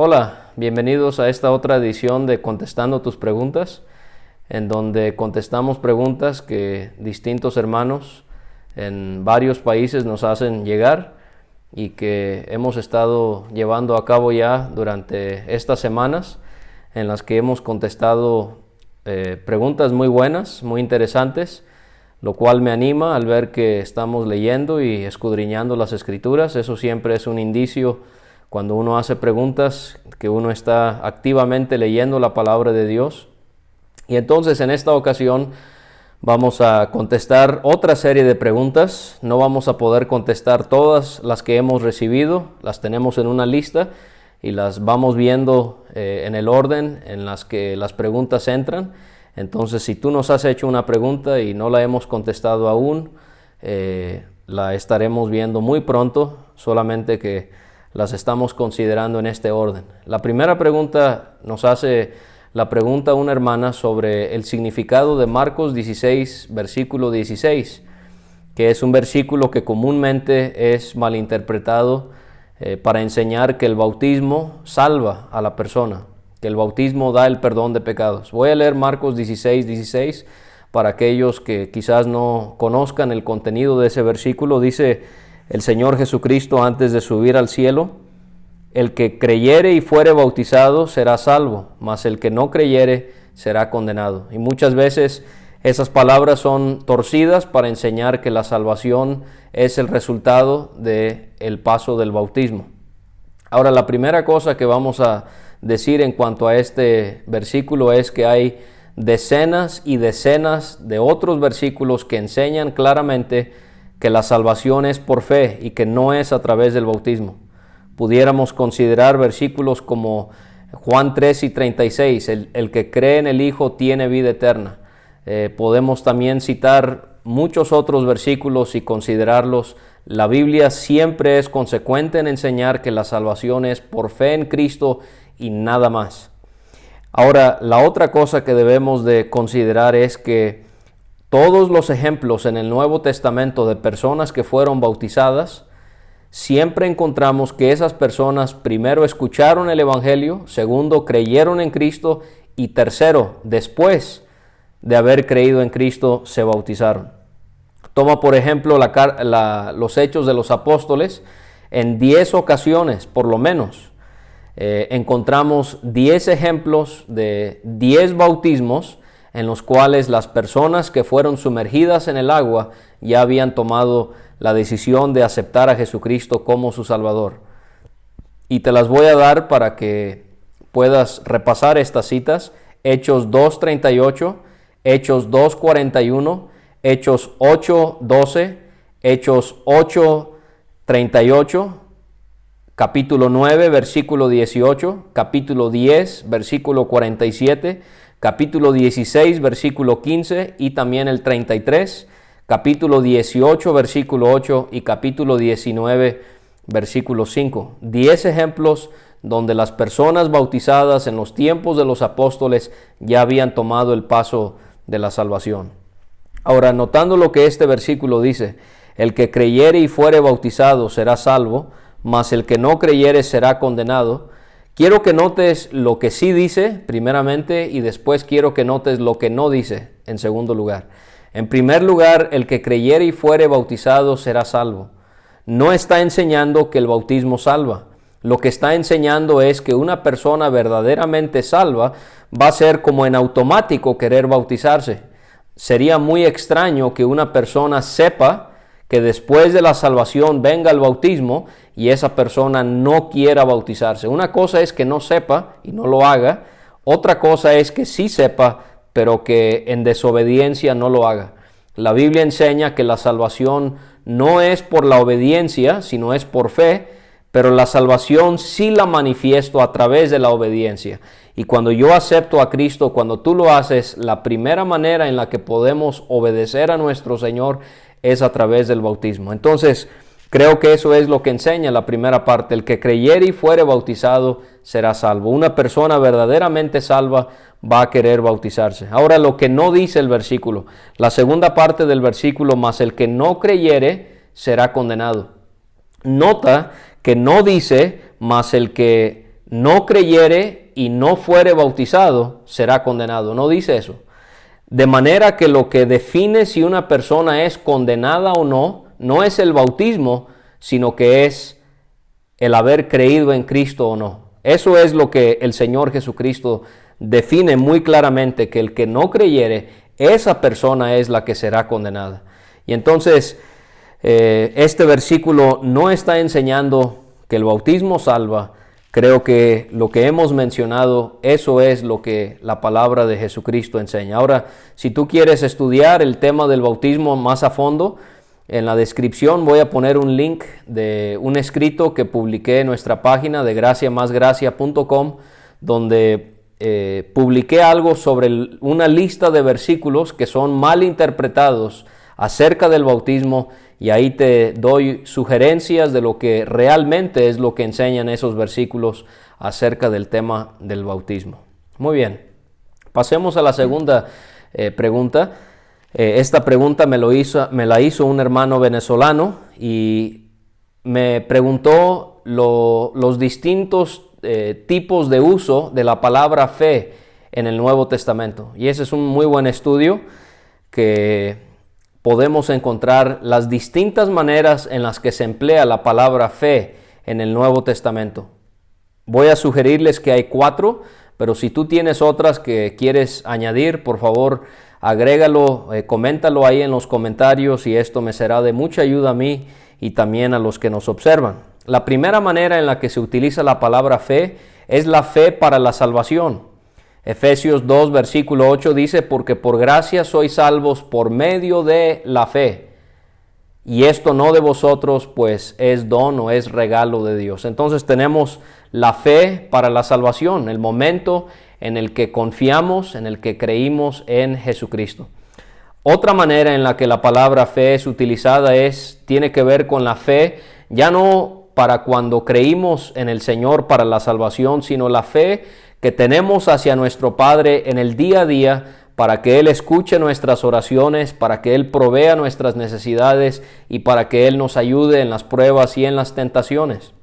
Hola, bienvenidos a esta otra edición de Contestando tus preguntas, en donde contestamos preguntas que distintos hermanos en varios países nos hacen llegar y que hemos estado llevando a cabo ya durante estas semanas, en las que hemos contestado preguntas muy buenas, muy interesantes, lo cual me anima al ver que estamos leyendo y escudriñando las Escrituras. Eso siempre es un indicio cuando uno hace preguntas, que uno está activamente leyendo la palabra de Dios. Y entonces en esta ocasión vamos a contestar otra serie de preguntas. No vamos a poder contestar todas las que hemos recibido, las tenemos en una lista y las vamos viendo en el orden en las que las preguntas entran. Entonces, si tú nos has hecho una pregunta y no la hemos contestado aún, la estaremos viendo muy pronto, solamente que las estamos considerando en este orden. La primera pregunta nos hace la pregunta una hermana sobre el significado de Marcos 16, versículo 16, que es un versículo que comúnmente es malinterpretado para enseñar que el bautismo salva a la persona, que el bautismo da el perdón de pecados. Voy a leer Marcos 16, 16 para aquellos que quizás no conozcan el contenido de ese versículo. Dice el Señor Jesucristo antes de subir al cielo: el que creyere y fuere bautizado será salvo, mas el que no creyere será condenado. Y muchas veces esas palabras son torcidas para enseñar que la salvación es el resultado del paso del bautismo. Ahora, la primera cosa que vamos a decir en cuanto a este versículo es que hay decenas y decenas de otros versículos que enseñan claramente que la salvación es por fe y que no es a través del bautismo. Pudiéramos considerar versículos como Juan 3 y 36, el que cree en el Hijo tiene vida eterna. Podemos también citar muchos otros versículos y considerarlos. La Biblia siempre es consecuente en enseñar que la salvación es por fe en Cristo y nada más. Ahora, la otra cosa que debemos de considerar es que todos los ejemplos en el Nuevo Testamento de personas que fueron bautizadas, siempre encontramos que esas personas primero escucharon el Evangelio, segundo creyeron en Cristo y tercero, después de haber creído en Cristo, se bautizaron. Toma por ejemplo los Hechos de los Apóstoles. En 10 ocasiones por lo menos encontramos 10 ejemplos de 10 bautismos en los cuales las personas que fueron sumergidas en el agua ya habían tomado la decisión de aceptar a Jesucristo como su Salvador. Y te las voy a dar para que puedas repasar estas citas: Hechos 2:38, Hechos 2:41, Hechos 8:12, Hechos 8:38, capítulo 9, versículo 18, capítulo 10, versículo 47, capítulo 16, versículo 15 y también el 33, capítulo 18, versículo 8 y capítulo 19, versículo 5. 10 ejemplos donde las personas bautizadas en los tiempos de los apóstoles ya habían tomado el paso de la salvación. Ahora, notando lo que este versículo dice: el que creyere y fuere bautizado será salvo, mas el que no creyere será condenado. Quiero que notes lo que sí dice primeramente y después quiero que notes lo que no dice en segundo lugar. En primer lugar, el que creyere y fuere bautizado será salvo. No está enseñando que el bautismo salva. Lo que está enseñando es que una persona verdaderamente salva va a ser como en automático querer bautizarse. Sería muy extraño que una persona sepa que después de la salvación venga el bautismo y esa persona no quiera bautizarse. Una cosa es que no sepa y no lo haga. Otra cosa es que sí sepa, pero que en desobediencia no lo haga. La Biblia enseña que la salvación no es por la obediencia, sino es por fe, pero la salvación sí la manifiesto a través de la obediencia. Y cuando yo acepto a Cristo, cuando tú lo haces, la primera manera en la que podemos obedecer a nuestro Señor es a través del bautismo. Entonces, creo que eso es lo que enseña la primera parte: el que creyere y fuere bautizado será salvo. Una persona verdaderamente salva va a querer bautizarse. Ahora, lo que no dice el versículo, la segunda parte del versículo: mas el que no creyere será condenado. Nota que no dice: mas el que no creyere y no fuere bautizado, será condenado. No dice eso. De manera que lo que define si una persona es condenada o no, no es el bautismo, sino que es el haber creído en Cristo o no. Eso es lo que el Señor Jesucristo define muy claramente, que el que no creyere, esa persona es la que será condenada. Y entonces, este versículo no está enseñando que el bautismo salva. Creo que lo que hemos mencionado, eso es lo que la palabra de Jesucristo enseña. Ahora, si tú quieres estudiar el tema del bautismo más a fondo, en la descripción voy a poner un link de un escrito que publiqué en nuestra página de graciamasgracia.com, donde publiqué algo sobre una lista de versículos que son mal interpretados acerca del bautismo, y ahí te doy sugerencias de lo que realmente es lo que enseñan esos versículos acerca del tema del bautismo. Muy bien, pasemos a la segunda pregunta. Esta pregunta me la hizo un hermano venezolano y me preguntó los distintos tipos de uso de la palabra fe en el Nuevo Testamento. Y ese es un muy buen estudio que podemos encontrar las distintas maneras en las que se emplea la palabra fe en el Nuevo Testamento. Voy a sugerirles que hay 4, pero si tú tienes otras que quieres añadir, por favor, agrégalo, coméntalo ahí en los comentarios, y esto me será de mucha ayuda a mí y también a los que nos observan. La primera manera en la que se utiliza la palabra fe es la fe para la salvación. Efesios 2, versículo 8 dice: porque por gracia sois salvos por medio de la fe. Y esto no de vosotros, pues es don o es regalo de Dios. Entonces tenemos la fe para la salvación, el momento en el que confiamos, en el que creímos en Jesucristo. Otra manera en la que la palabra fe es utilizada tiene que ver con la fe, ya no para cuando creímos en el Señor para la salvación, sino la fe que tenemos hacia nuestro Padre en el día a día, para que Él escuche nuestras oraciones, para que Él provea nuestras necesidades y para que Él nos ayude en las pruebas y en las tentaciones.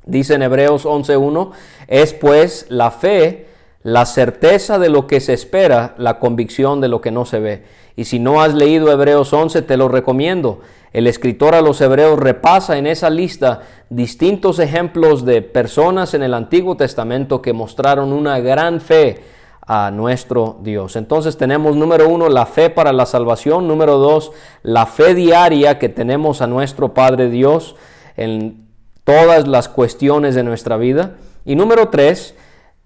Dice en Hebreos 11:1, es pues la fe la certeza de lo que se espera, la convicción de lo que no se ve. Y si no has leído Hebreos 11, te lo recomiendo. El escritor a los Hebreos repasa en esa lista distintos ejemplos de personas en el Antiguo Testamento que mostraron una gran fe a nuestro Dios. Entonces tenemos, número 1, la fe para la salvación. Número 2, la fe diaria que tenemos a nuestro Padre Dios en todas las cuestiones de nuestra vida. Y número 3,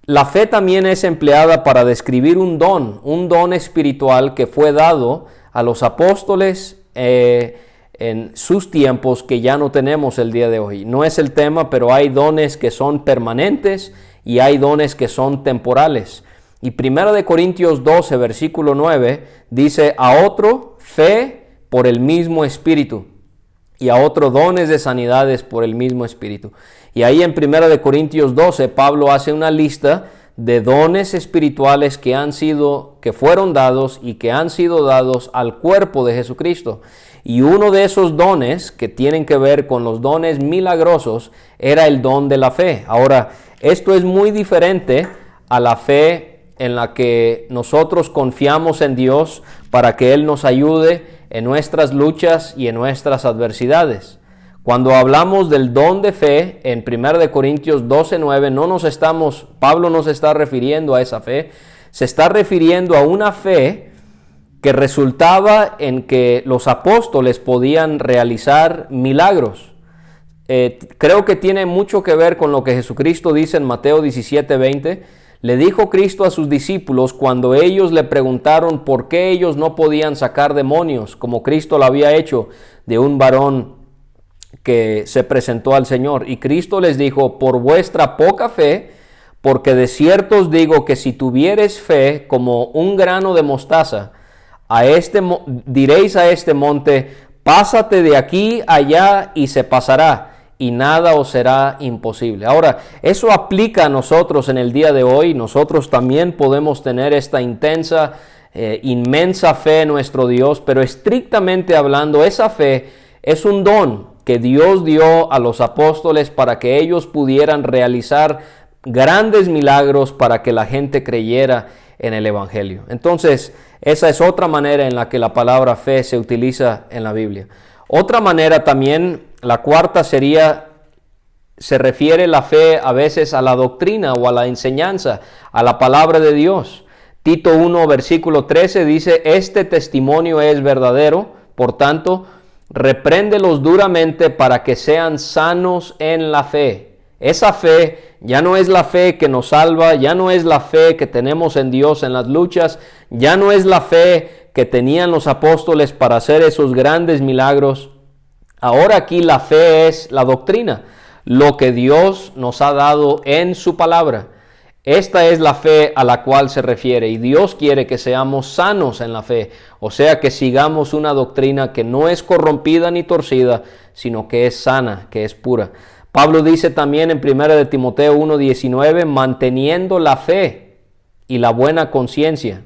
la fe también es empleada para describir un don espiritual que fue dado a los apóstoles en sus tiempos, que ya no tenemos el día de hoy. No es el tema, pero hay dones que son permanentes y hay dones que son temporales. Y 1 Corintios 12, versículo 9, dice: a otro fe por el mismo Espíritu, y a otro dones de sanidades por el mismo Espíritu. Y ahí en 1 Corintios 12, Pablo hace una lista de dones espirituales que fueron dados y que han sido dados al cuerpo de Jesucristo. Y uno de esos dones que tienen que ver con los dones milagrosos era el don de la fe. Ahora, esto es muy diferente a la fe en la que nosotros confiamos en Dios para que Él nos ayude en nuestras luchas y en nuestras adversidades. Cuando hablamos del don de fe en 1 Corintios 12:9, Pablo no se está refiriendo a esa fe, se está refiriendo a una fe que resultaba en que los apóstoles podían realizar milagros. Creo que tiene mucho que ver con lo que Jesucristo dice en Mateo 17:20. Le dijo Cristo a sus discípulos cuando ellos le preguntaron por qué ellos no podían sacar demonios, como Cristo lo había hecho de un varón que se presentó al Señor. Y Cristo les dijo: por vuestra poca fe, porque de cierto os digo que si tuviereis fe como un grano de mostaza, diréis a este monte: pásate de aquí allá, y se pasará, y nada os será imposible. Ahora, eso aplica a nosotros en el día de hoy. Nosotros también podemos tener esta intensa, inmensa fe en nuestro Dios, pero estrictamente hablando, esa fe es un don que Dios dio a los apóstoles para que ellos pudieran realizar grandes milagros para que la gente creyera en el Evangelio. Entonces, esa es otra manera en la que la palabra fe se utiliza en la Biblia. Otra manera también, la cuarta sería, se refiere la fe a veces a la doctrina o a la enseñanza, a la palabra de Dios. Tito 1, versículo 13 dice, este testimonio es verdadero, por tanto, repréndelos duramente para que sean sanos en la fe. Esa fe ya no es la fe que nos salva, ya no es la fe que tenemos en Dios en las luchas, ya no es la fe que tenían los apóstoles para hacer esos grandes milagros. Ahora aquí la fe es la doctrina, lo que Dios nos ha dado en su palabra. Esta es la fe a la cual se refiere y Dios quiere que seamos sanos en la fe, o sea que sigamos una doctrina que no es corrompida ni torcida, sino que es sana, que es pura. Pablo dice también en 1 Timoteo 1:19, manteniendo la fe y la buena conciencia,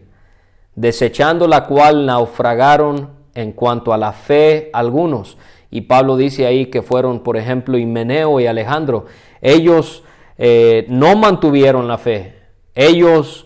desechando la cual naufragaron en cuanto a la fe algunos. Y Pablo dice ahí que fueron, por ejemplo, Himeneo y Alejandro. Ellos no mantuvieron la fe. Ellos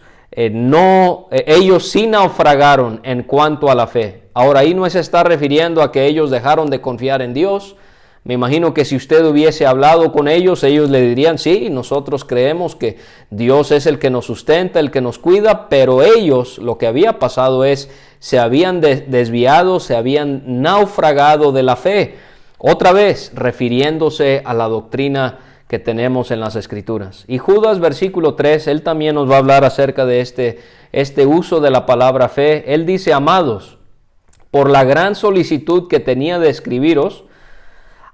sí naufragaron en cuanto a la fe. Ahora ahí no se está refiriendo a que ellos dejaron de confiar en Dios. Me imagino que si usted hubiese hablado con ellos, ellos le dirían, sí, nosotros creemos que Dios es el que nos sustenta, el que nos cuida, pero ellos, lo que había pasado es, se habían desviado, se habían naufragado de la fe. Otra vez, refiriéndose a la doctrina que tenemos en las Escrituras. Y Judas, versículo 3, él también nos va a hablar acerca de este uso de la palabra fe. Él dice, amados, por la gran solicitud que tenía de escribiros,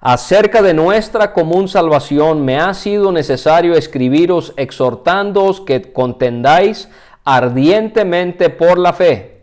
acerca de nuestra común salvación, me ha sido necesario escribiros exhortándoos que contendáis ardientemente por la fe,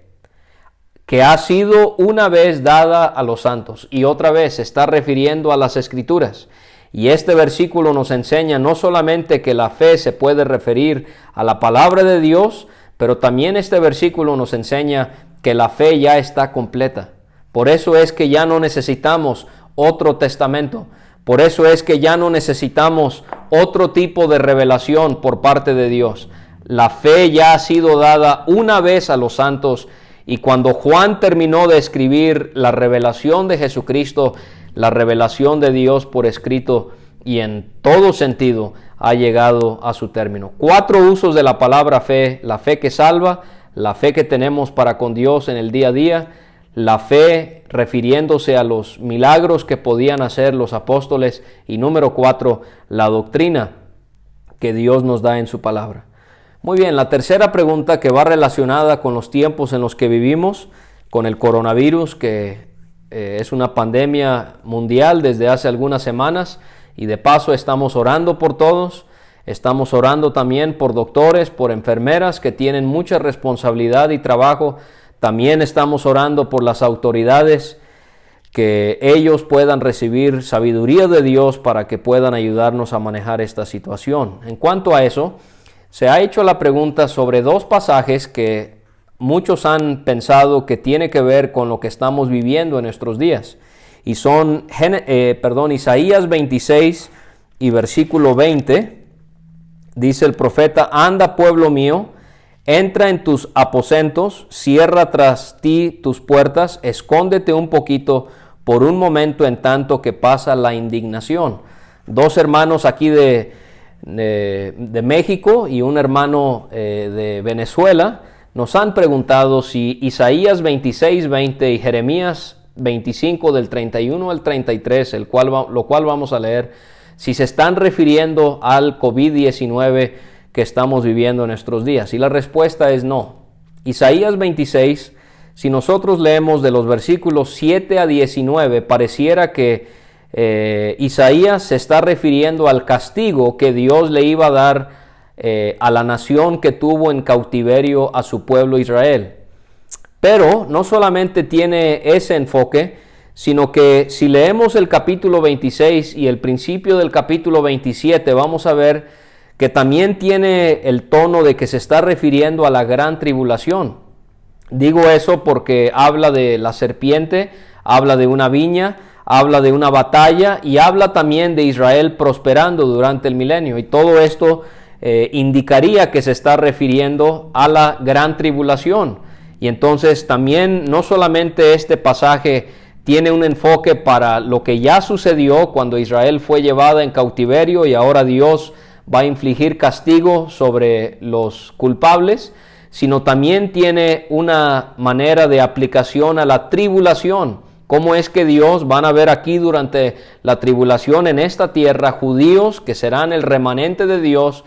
que ha sido una vez dada a los santos. Y otra vez se está refiriendo a las Escrituras. Y este versículo nos enseña no solamente que la fe se puede referir a la palabra de Dios, pero también este versículo nos enseña que la fe ya está completa. Por eso es que ya no necesitamos otro testamento. Por eso es que ya no necesitamos otro tipo de revelación por parte de Dios. La fe ya ha sido dada una vez a los santos, y cuando Juan terminó de escribir la revelación de Jesucristo, la revelación de Dios por escrito y en todo sentido ha llegado a su término. 4 usos de la palabra fe: la fe que salva, la fe que tenemos para con Dios en el día a día, la fe refiriéndose a los milagros que podían hacer los apóstoles, y número 4, la doctrina que Dios nos da en su palabra. Muy bien, la tercera pregunta, que va relacionada con los tiempos en los que vivimos, con el coronavirus, que es una pandemia mundial desde hace algunas semanas, y de paso estamos orando por todos. Estamos orando también por doctores, por enfermeras que tienen mucha responsabilidad y trabajo. También estamos orando por las autoridades, que ellos puedan recibir sabiduría de Dios para que puedan ayudarnos a manejar esta situación. En cuanto a eso, se ha hecho la pregunta sobre 2 pasajes que muchos han pensado que tiene que ver con lo que estamos viviendo en nuestros días. Y son Isaías 26 y versículo 20. Dice el profeta: anda, pueblo mío, entra en tus aposentos, cierra tras ti tus puertas, escóndete un poquito por un momento en tanto que pasa la indignación. 2 hermanos aquí de México y un hermano de Venezuela nos han preguntado si Isaías 26:20 y Jeremías 25 del 31 al 33, lo cual vamos a leer, si se están refiriendo al COVID-19 que estamos viviendo en nuestros días. Y la respuesta es no. Isaías 26, si nosotros leemos de los versículos 7 a 19, pareciera que Isaías se está refiriendo al castigo que Dios le iba a dar a la nación que tuvo en cautiverio a su pueblo Israel. Pero no solamente tiene ese enfoque, sino que si leemos el capítulo 26 y el principio del capítulo 27, vamos a ver que también tiene el tono de que se está refiriendo a la gran tribulación. Digo eso porque habla de la serpiente, habla de una viña, habla de una batalla y habla también de Israel prosperando durante el milenio. Y todo esto indicaría que se está refiriendo a la gran tribulación. Y entonces también no solamente este pasaje tiene un enfoque para lo que ya sucedió cuando Israel fue llevada en cautiverio y ahora Dios va a infligir castigo sobre los culpables, sino también tiene una manera de aplicación a la tribulación. ¿Cómo es que Dios van a ver aquí durante la tribulación en esta tierra judíos que serán el remanente de Dios?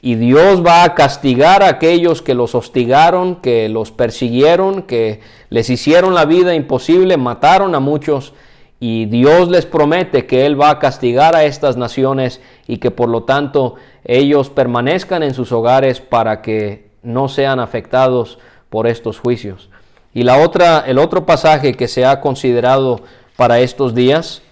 Y Dios va a castigar a aquellos que los hostigaron, que los persiguieron, que les hicieron la vida imposible, mataron a muchos. Y Dios les promete que Él va a castigar a estas naciones y que por lo tanto ellos permanezcan en sus hogares para que no sean afectados por estos juicios. Y el otro pasaje que se ha considerado para estos días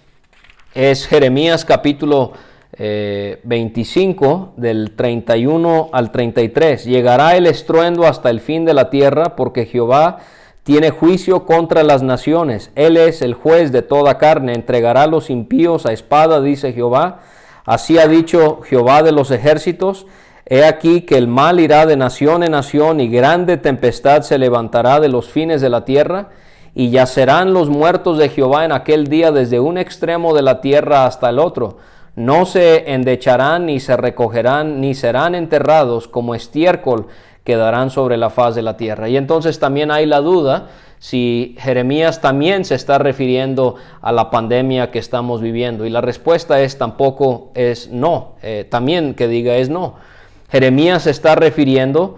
es Jeremías capítulo 25 del 31 al 33. Llegará el estruendo hasta el fin de la tierra, porque Jehová tiene juicio contra las naciones. Él es el juez de toda carne, entregará a los impíos a espada, dice Jehová. Así ha dicho Jehová de los ejércitos. He aquí que el mal irá de nación en nación, y grande tempestad se levantará de los fines de la tierra, y yacerán los muertos de Jehová en aquel día desde un extremo de la tierra hasta el otro. No se endecharán, ni se recogerán, ni serán enterrados, como estiércol quedarán sobre la faz de la tierra. Y entonces también hay la duda si Jeremías también se está refiriendo a la pandemia que estamos viviendo. Y la respuesta es tampoco es no, también que diga es no. Jeremías se está refiriendo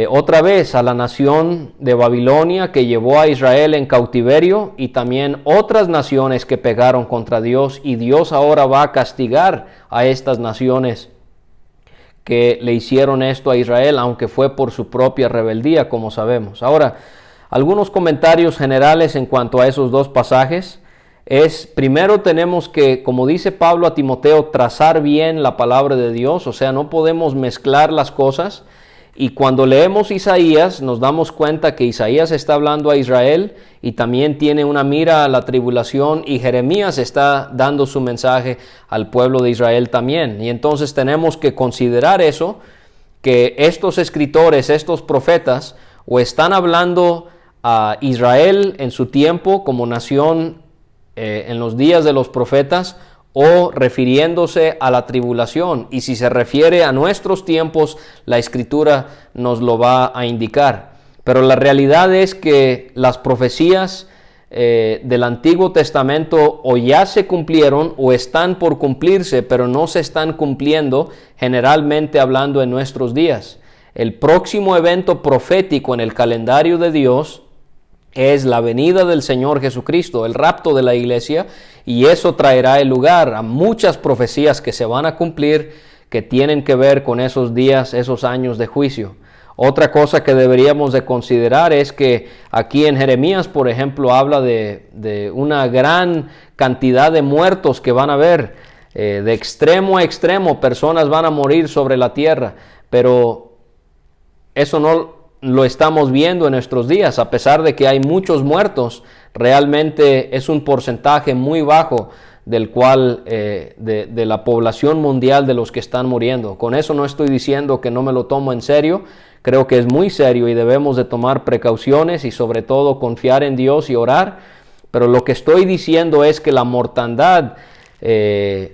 otra vez a la nación de Babilonia que llevó a Israel en cautiverio, y también otras naciones que pegaron contra Dios, y Dios ahora va a castigar a estas naciones que le hicieron esto a Israel, aunque fue por su propia rebeldía, como sabemos. Ahora, algunos comentarios generales en cuanto a esos dos pasajes es, primero tenemos que, como dice Pablo a Timoteo, trazar bien la palabra de Dios, o sea, no podemos mezclar las cosas. Y cuando leemos Isaías, nos damos cuenta que Isaías está hablando a Israel y también tiene una mira a la tribulación, y Jeremías está dando su mensaje al pueblo de Israel también. Y entonces tenemos que considerar eso, que estos escritores, estos profetas, o están hablando a Israel en su tiempo como nación en los días de los profetas, o refiriéndose a la tribulación. Y si se refiere a nuestros tiempos, la Escritura nos lo va a indicar. Pero la realidad es que las profecías del Antiguo Testamento o ya se cumplieron o están por cumplirse, pero no se están cumpliendo, generalmente hablando, en nuestros días. El próximo evento profético en el calendario de Dios es la venida del Señor Jesucristo, el rapto de la iglesia, y eso traerá el lugar a muchas profecías que se van a cumplir, que tienen que ver con esos días, esos años de juicio. Otra cosa que deberíamos de considerar es que aquí en Jeremías, por ejemplo, habla de una gran cantidad de muertos que van a haber, de extremo a extremo, personas van a morir sobre la tierra, pero eso no lo estamos viendo en nuestros días. A pesar de que hay muchos muertos, realmente es un porcentaje muy bajo del cual de la población mundial de los que están muriendo. Con eso no estoy diciendo que no me lo tomo en serio. Creo que es muy serio y debemos de tomar precauciones y sobre todo confiar en Dios y orar. Pero lo que estoy diciendo es que la mortandad es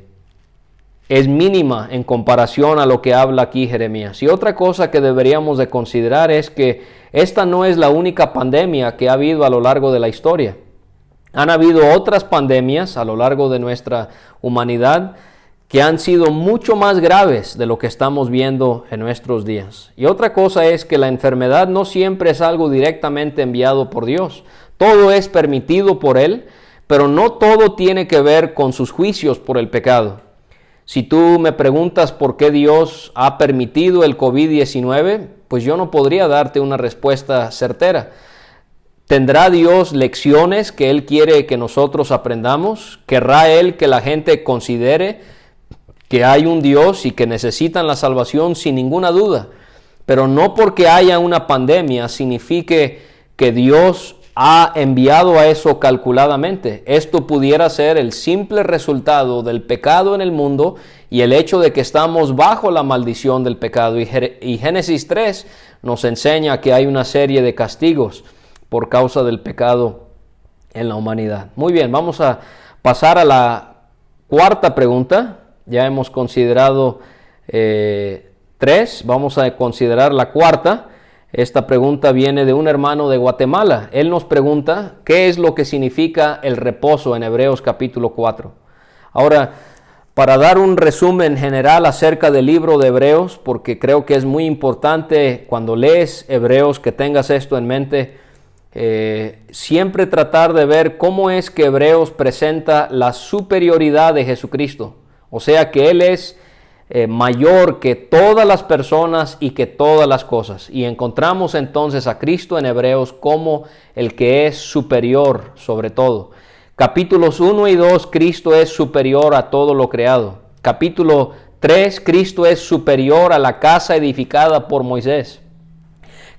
mínima en comparación a lo que habla aquí Jeremías. Y otra cosa que deberíamos de considerar es que esta no es la única pandemia que ha habido a lo largo de la historia. Han habido otras pandemias a lo largo de nuestra humanidad que han sido mucho más graves de lo que estamos viendo en nuestros días. Y otra cosa es que la enfermedad no siempre es algo directamente enviado por Dios. Todo es permitido por Él, pero no todo tiene que ver con sus juicios por el pecado. Si tú me preguntas por qué Dios ha permitido el COVID-19, pues yo no podría darte una respuesta certera. ¿Tendrá Dios lecciones que Él quiere que nosotros aprendamos? ¿Querrá Él que la gente considere que hay un Dios y que necesitan la salvación? Sin ninguna duda. Pero no porque haya una pandemia signifique que Dios ha enviado a eso calculadamente. Esto pudiera ser el simple resultado del pecado en el mundo y el hecho de que estamos bajo la maldición del pecado. Y Génesis 3 nos enseña que hay una serie de castigos por causa del pecado en la humanidad. Muy bien, vamos a pasar a la cuarta pregunta. Ya hemos considerado 3, vamos a considerar la cuarta. Esta pregunta viene de un hermano de Guatemala. Él nos pregunta, ¿qué es lo que significa el reposo en Hebreos capítulo 4? Ahora, para dar un resumen general acerca del libro de Hebreos, porque creo que es muy importante cuando lees Hebreos que tengas esto en mente, siempre tratar de ver cómo es que Hebreos presenta la superioridad de Jesucristo. O sea que Él es mayor que todas las personas y que todas las cosas. Y encontramos entonces a Cristo en Hebreos como el que es superior sobre todo. Capítulos 1 y 2, Cristo es superior a todo lo creado. Capítulo 3, Cristo es superior a la casa edificada por Moisés.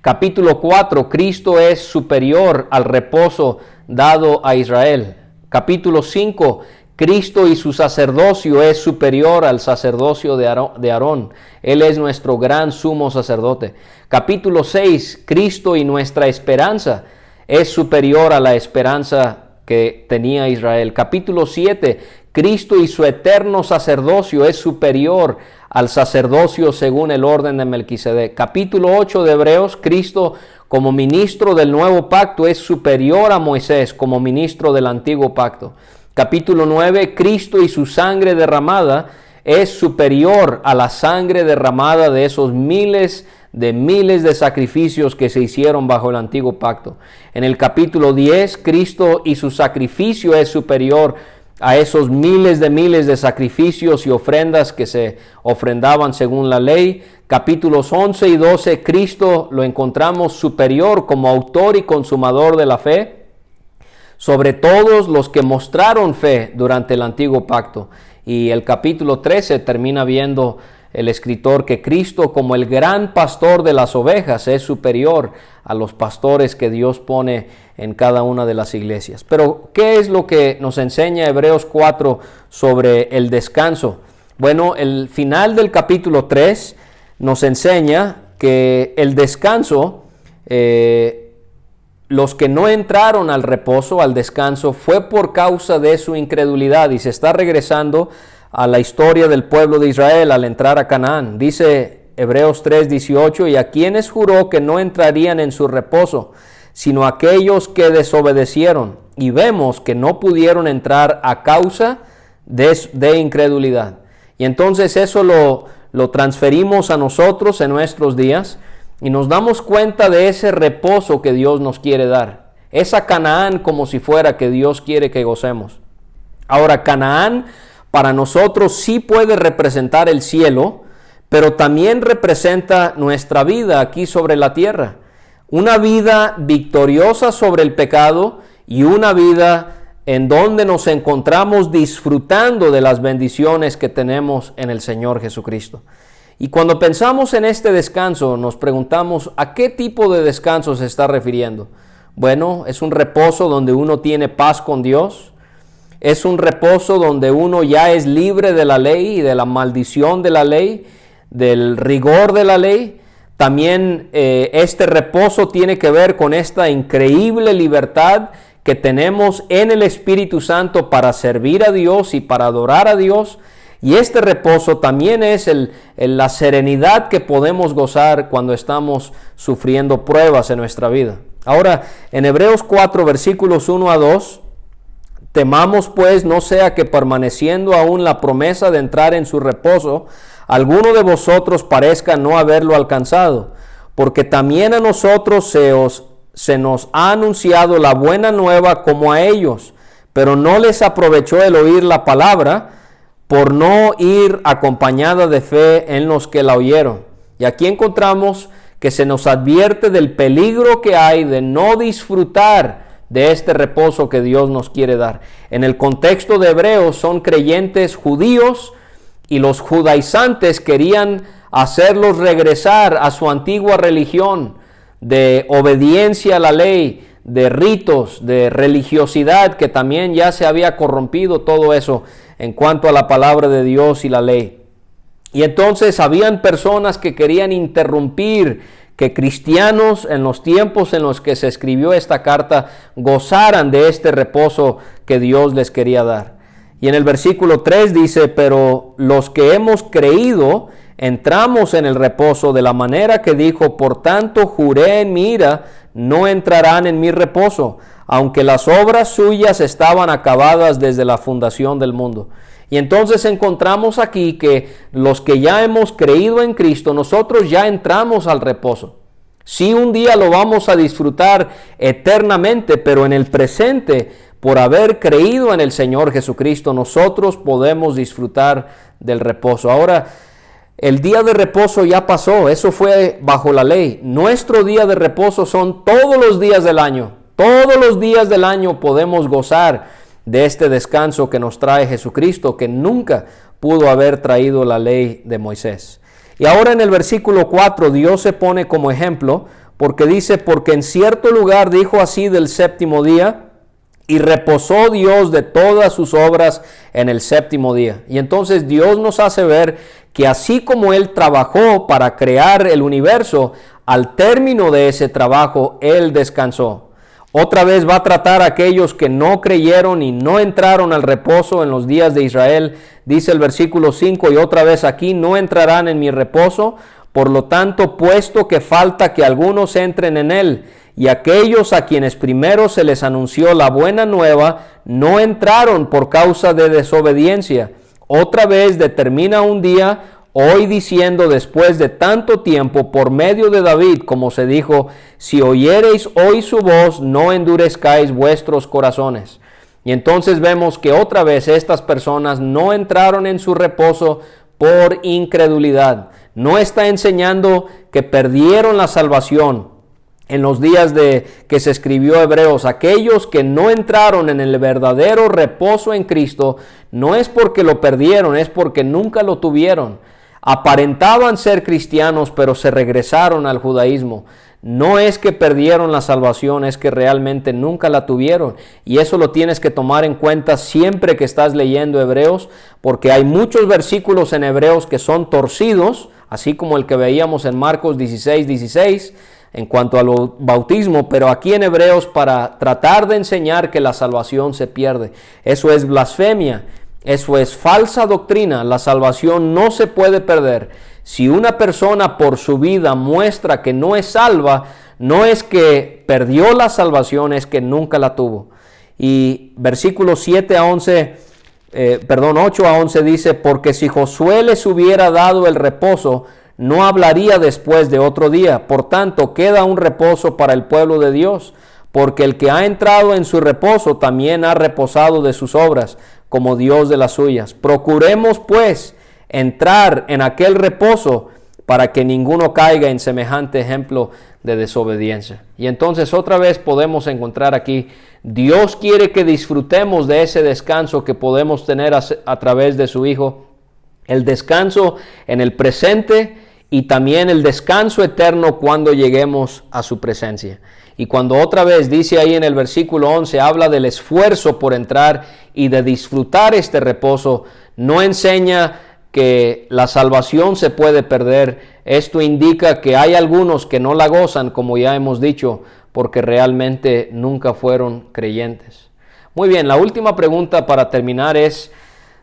Capítulo 4, Cristo es superior al reposo dado a Israel. Capítulo 5, Cristo y su sacerdocio es superior al sacerdocio de Aarón. Él es nuestro gran sumo sacerdote. Capítulo 6, Cristo y nuestra esperanza es superior a la esperanza que tenía Israel. Capítulo 7, Cristo y su eterno sacerdocio es superior al sacerdocio según el orden de Melquisedec. Capítulo 8 de Hebreos, Cristo como ministro del nuevo pacto es superior a Moisés como ministro del antiguo pacto. Capítulo 9, Cristo y su sangre derramada es superior a la sangre derramada de esos miles de sacrificios que se hicieron bajo el antiguo pacto. En el capítulo 10, Cristo y su sacrificio es superior a esos miles de sacrificios y ofrendas que se ofrendaban según la ley. Capítulos 11 y 12, Cristo lo encontramos superior como autor y consumador de la fe sobre todos los que mostraron fe durante el antiguo pacto. Y el capítulo 13 termina viendo el escritor que Cristo como el gran pastor de las ovejas es superior a los pastores que Dios pone en cada una de las iglesias. Pero, ¿qué es lo que nos enseña Hebreos 4 sobre el descanso? Bueno, el final del capítulo 3 nos enseña que el descanso, los que no entraron al reposo, al descanso, fue por causa de su incredulidad, y se está regresando a la historia del pueblo de Israel al entrar a Canaán. Dice Hebreos 3:18, y a quienes juró que no entrarían en su reposo, sino aquellos que desobedecieron, y vemos que no pudieron entrar a causa de incredulidad. Y entonces eso lo transferimos a nosotros en nuestros días, y nos damos cuenta de ese reposo que Dios nos quiere dar. Esa Canaán como si fuera que Dios quiere que gocemos. Ahora, Canaán para nosotros sí puede representar el cielo, pero también representa nuestra vida aquí sobre la tierra. Una vida victoriosa sobre el pecado y una vida en donde nos encontramos disfrutando de las bendiciones que tenemos en el Señor Jesucristo. Y cuando pensamos en este descanso, nos preguntamos ¿a qué tipo de descanso se está refiriendo? Bueno, es un reposo donde uno tiene paz con Dios. Es un reposo donde uno ya es libre de la ley y de la maldición de la ley, del rigor de la ley. También este reposo tiene que ver con esta increíble libertad que tenemos en el Espíritu Santo para servir a Dios y para adorar a Dios. Y este reposo también es la serenidad que podemos gozar cuando estamos sufriendo pruebas en nuestra vida. Ahora, en Hebreos 4, versículos 1 a 2, temamos pues no sea que permaneciendo aún la promesa de entrar en su reposo, alguno de vosotros parezca no haberlo alcanzado, porque también a nosotros se nos ha anunciado la buena nueva como a ellos, pero no les aprovechó el oír la palabra, por no ir acompañada de fe en los que la oyeron. Y aquí encontramos que se nos advierte del peligro que hay de no disfrutar de este reposo que Dios nos quiere dar. En el contexto de Hebreos son creyentes judíos y los judaizantes querían hacerlos regresar a su antigua religión de obediencia a la ley, de ritos, de religiosidad, que también ya se había corrompido todo eso en cuanto a la palabra de Dios y la ley. Y entonces habían personas que querían interrumpir que cristianos en los tiempos en los que se escribió esta carta gozaran de este reposo que Dios les quería dar. Y en el versículo 3 dice, pero los que hemos creído entramos en el reposo de la manera que dijo, por tanto juré en mi ira, no entrarán en mi reposo, aunque las obras suyas estaban acabadas desde la fundación del mundo. Y entonces encontramos aquí que los que ya hemos creído en Cristo, nosotros ya entramos al reposo. Sí, un día lo vamos a disfrutar eternamente, pero en el presente, por haber creído en el Señor Jesucristo, nosotros podemos disfrutar del reposo. Ahora, el día de reposo ya pasó, eso fue bajo la ley. Nuestro día de reposo son todos los días del año. Todos los días del año podemos gozar de este descanso que nos trae Jesucristo, que nunca pudo haber traído la ley de Moisés. Y ahora en el versículo 4 Dios se pone como ejemplo, porque dice, porque en cierto lugar dijo así del séptimo día, y reposó Dios de todas sus obras en el séptimo día. Y entonces Dios nos hace ver que así como Él trabajó para crear el universo, al término de ese trabajo Él descansó. Otra vez va a tratar a aquellos que no creyeron y no entraron al reposo en los días de Israel. Dice el versículo 5, y otra vez aquí, no entrarán en mi reposo. Por lo tanto, puesto que falta que algunos entren en él, y aquellos a quienes primero se les anunció la buena nueva, no entraron por causa de desobediencia. Otra vez determina un día, hoy diciendo, después de tanto tiempo, por medio de David, como se dijo, si oyereis hoy su voz, no endurezcáis vuestros corazones. Y entonces vemos que otra vez estas personas no entraron en su reposo por incredulidad. No está enseñando que perdieron la salvación en los días de que se escribió Hebreos. Aquellos que no entraron en el verdadero reposo en Cristo, no es porque lo perdieron, es porque nunca lo tuvieron. Aparentaban ser cristianos, pero se regresaron al judaísmo. No es que perdieron la salvación, es que realmente nunca la tuvieron. Y eso lo tienes que tomar en cuenta siempre que estás leyendo Hebreos, porque hay muchos versículos en Hebreos que son torcidos, así como el que veíamos en Marcos 16:16, en cuanto al bautismo, pero aquí en Hebreos para tratar de enseñar que la salvación se pierde. Eso es blasfemia. Eso es falsa doctrina. La salvación no se puede perder. Si una persona por su vida muestra que no es salva, no es que perdió la salvación, es que nunca la tuvo. Y versículos 8 a 11 dice, porque si Josué les hubiera dado el reposo, no hablaría después de otro día. Por tanto, queda un reposo para el pueblo de Dios, porque el que ha entrado en su reposo también ha reposado de sus obras, como Dios de las suyas. Procuremos, pues, entrar en aquel reposo para que ninguno caiga en semejante ejemplo de desobediencia. Y entonces otra vez podemos encontrar aquí, Dios quiere que disfrutemos de ese descanso que podemos tener a través de su Hijo, el descanso en el presente y también el descanso eterno cuando lleguemos a su presencia. Y cuando otra vez dice ahí en el versículo 11, habla del esfuerzo por entrar y de disfrutar este reposo, no enseña que la salvación se puede perder. Esto indica que hay algunos que no la gozan, como ya hemos dicho, porque realmente nunca fueron creyentes. Muy bien, la última pregunta para terminar es,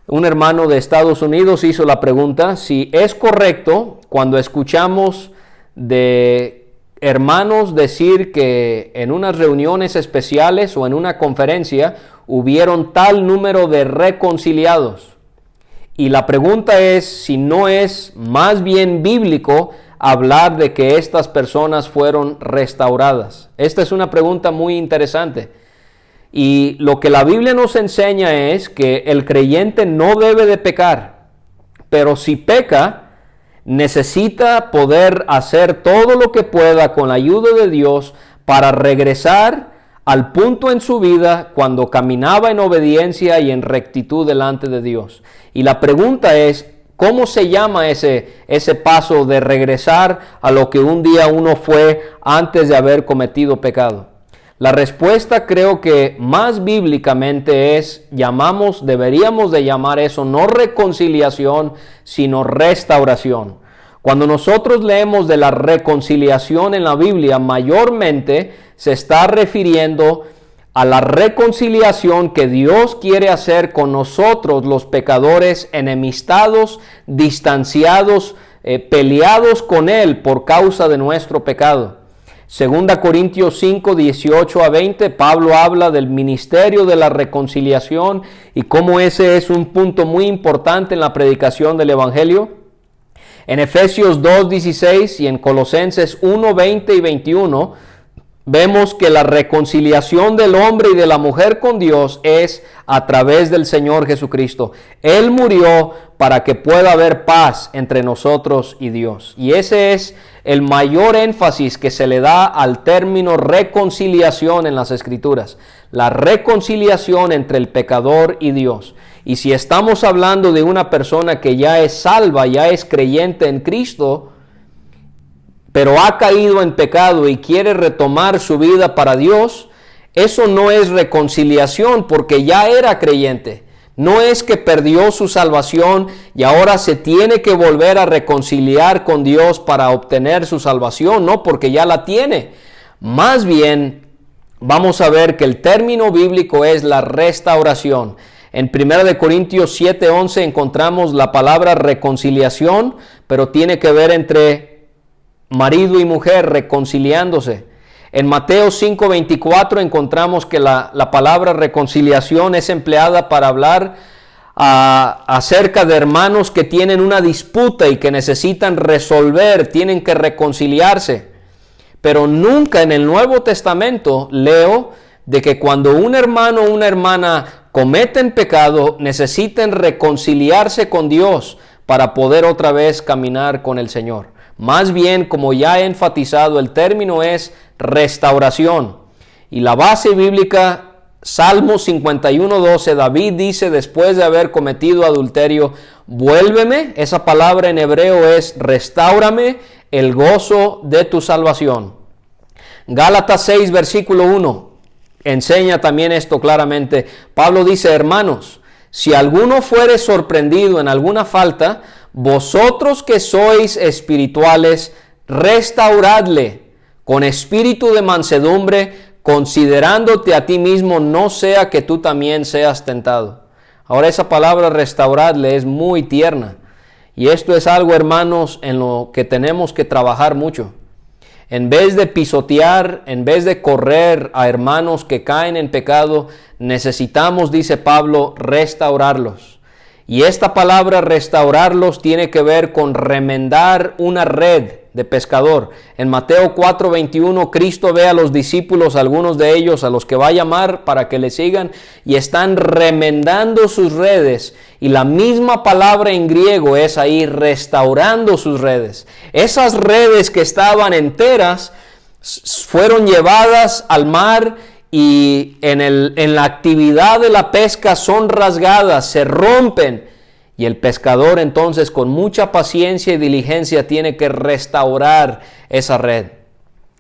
un hermano de Estados Unidos hizo la pregunta, si es correcto cuando escuchamos de hermanos decir que en unas reuniones especiales o en una conferencia hubieron tal número de reconciliados. Y la pregunta es si no es más bien bíblico hablar de que estas personas fueron restauradas. Esta es una pregunta muy interesante. Y lo que la Biblia nos enseña es que el creyente no debe de pecar, pero si peca, necesita poder hacer todo lo que pueda con la ayuda de Dios para regresar al punto en su vida cuando caminaba en obediencia y en rectitud delante de Dios. Y la pregunta es, ¿cómo se llama ese paso de regresar a lo que un día uno fue antes de haber cometido pecado? La respuesta creo que más bíblicamente es, deberíamos de llamar eso no reconciliación, sino restauración. Cuando nosotros leemos de la reconciliación en la Biblia, mayormente se está refiriendo a la reconciliación que Dios quiere hacer con nosotros, los pecadores, enemistados, distanciados, peleados con Él por causa de nuestro pecado. 2 Corintios 5, 18 a 20, Pablo habla del ministerio de la reconciliación y cómo ese es un punto muy importante en la predicación del Evangelio. En Efesios 2, 16 y en Colosenses 1, 20 y 21, vemos que la reconciliación del hombre y de la mujer con Dios es a través del Señor Jesucristo. Él murió para que pueda haber paz entre nosotros y Dios. Y ese es el mayor énfasis que se le da al término reconciliación en las Escrituras. La reconciliación entre el pecador y Dios. Y si estamos hablando de una persona que ya es salva, ya es creyente en Cristo, pero ha caído en pecado y quiere retomar su vida para Dios, eso no es reconciliación porque ya era creyente. No es que perdió su salvación y ahora se tiene que volver a reconciliar con Dios para obtener su salvación, no, porque ya la tiene. Más bien, vamos a ver que el término bíblico es la restauración. En 1 Corintios 7:11 encontramos la palabra reconciliación, pero tiene que ver entre marido y mujer reconciliándose. En Mateo 5:24 encontramos que la palabra reconciliación es empleada para hablar acerca de hermanos que tienen una disputa y que necesitan resolver, tienen que reconciliarse. Pero nunca en el Nuevo Testamento leo de que cuando un hermano o una hermana cometen pecado, necesiten reconciliarse con Dios para poder otra vez caminar con el Señor. Más bien, como ya he enfatizado, el término es restauración. Y la base bíblica, Salmo 51:12, David dice después de haber cometido adulterio, vuélveme, esa palabra en hebreo es restáurame el gozo de tu salvación. Gálatas 6, versículo 1, enseña también esto claramente. Pablo dice, hermanos, si alguno fuere sorprendido en alguna falta, vosotros que sois espirituales, restauradle con espíritu de mansedumbre, considerándote a ti mismo, no sea que tú también seas tentado. Ahora esa palabra restauradle es muy tierna. Y esto es algo, hermanos, en lo que tenemos que trabajar mucho. En vez de pisotear, en vez de correr a hermanos que caen en pecado, necesitamos, dice Pablo, restaurarlos. Y esta palabra restaurarlos tiene que ver con remendar una red de pescador. En Mateo 4:21, Cristo ve a los discípulos, algunos de ellos a los que va a llamar para que le sigan, y están remendando sus redes. Y la misma palabra en griego es ahí, restaurando sus redes. Esas redes que estaban enteras fueron llevadas al mar y en la actividad de la pesca son rasgadas, se rompen. Y el pescador entonces con mucha paciencia y diligencia tiene que restaurar esa red.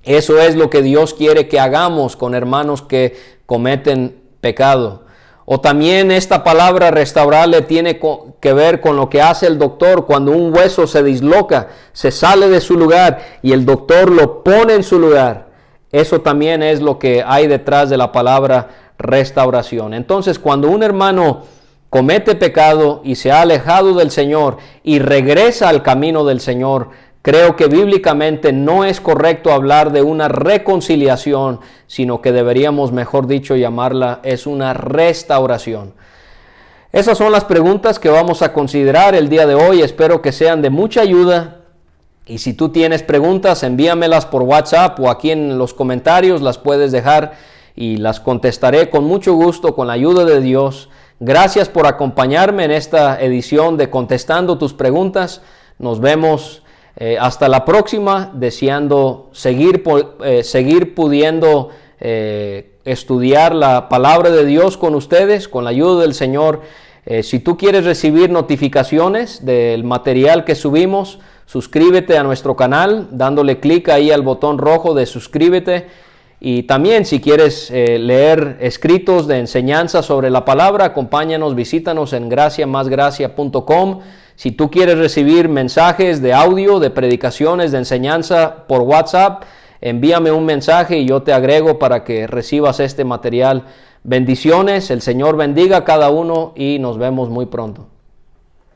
Eso es lo que Dios quiere que hagamos con hermanos que cometen pecado. O también esta palabra restaurarle tiene que ver con lo que hace el doctor cuando un hueso se disloca, se sale de su lugar y el doctor lo pone en su lugar. Eso también es lo que hay detrás de la palabra restauración. Entonces, cuando un hermano comete pecado y se ha alejado del Señor y regresa al camino del Señor, creo que bíblicamente no es correcto hablar de una reconciliación, sino que deberíamos, mejor dicho, llamarla es una restauración. Esas son las preguntas que vamos a considerar el día de hoy. Espero que sean de mucha ayuda. Y si tú tienes preguntas, envíamelas por WhatsApp o aquí en los comentarios las puedes dejar y las contestaré con mucho gusto con la ayuda de Dios. Gracias por acompañarme en esta edición de Contestando tus Preguntas. Nos vemos hasta la próxima, deseando seguir pudiendo estudiar la palabra de Dios con ustedes, con la ayuda del Señor. Si tú quieres recibir notificaciones del material que subimos, suscríbete a nuestro canal dándole clic ahí al botón rojo de suscríbete Y también si quieres leer escritos de enseñanza sobre la palabra, acompáñanos, visítanos en graciamasgracia.com. Si tú quieres recibir mensajes de audio, de predicaciones, de enseñanza por WhatsApp, envíame un mensaje y yo te agrego para que recibas este material. Bendiciones, el Señor bendiga a cada uno y nos vemos muy pronto.